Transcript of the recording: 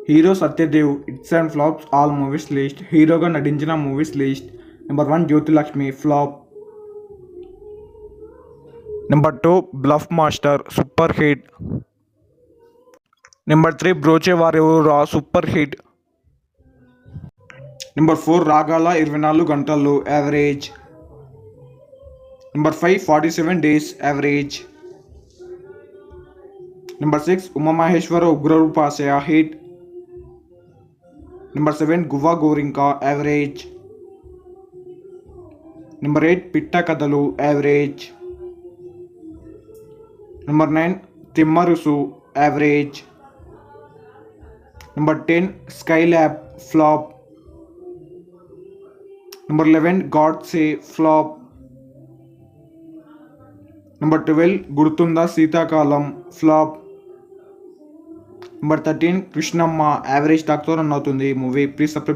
Hero Satyadev hits and flops all movies list. హీరోగా నటించిన movies list. Number 1 Jyothilakshmi flop. Number 2 bluff master super hit. Number 3 బ్రోచే వారెవరా super hit. Number 4 Raagala 24 Gantalu average. Number 5 47 days average. Number 6 Umamaheswara Ugraroopasya hit. Number 7 Guvva Gorinka average. Number 8 Pitta Kathalu average. Number 9 Thimmarusu average. Number 10 Skylab flop. Number 11 Godse flop. Number 12 Gurthunda Seethakalam flop. Number 13 Krishnamma average టాక్తో run అవుతుంది ఈ movie. Please subscribe.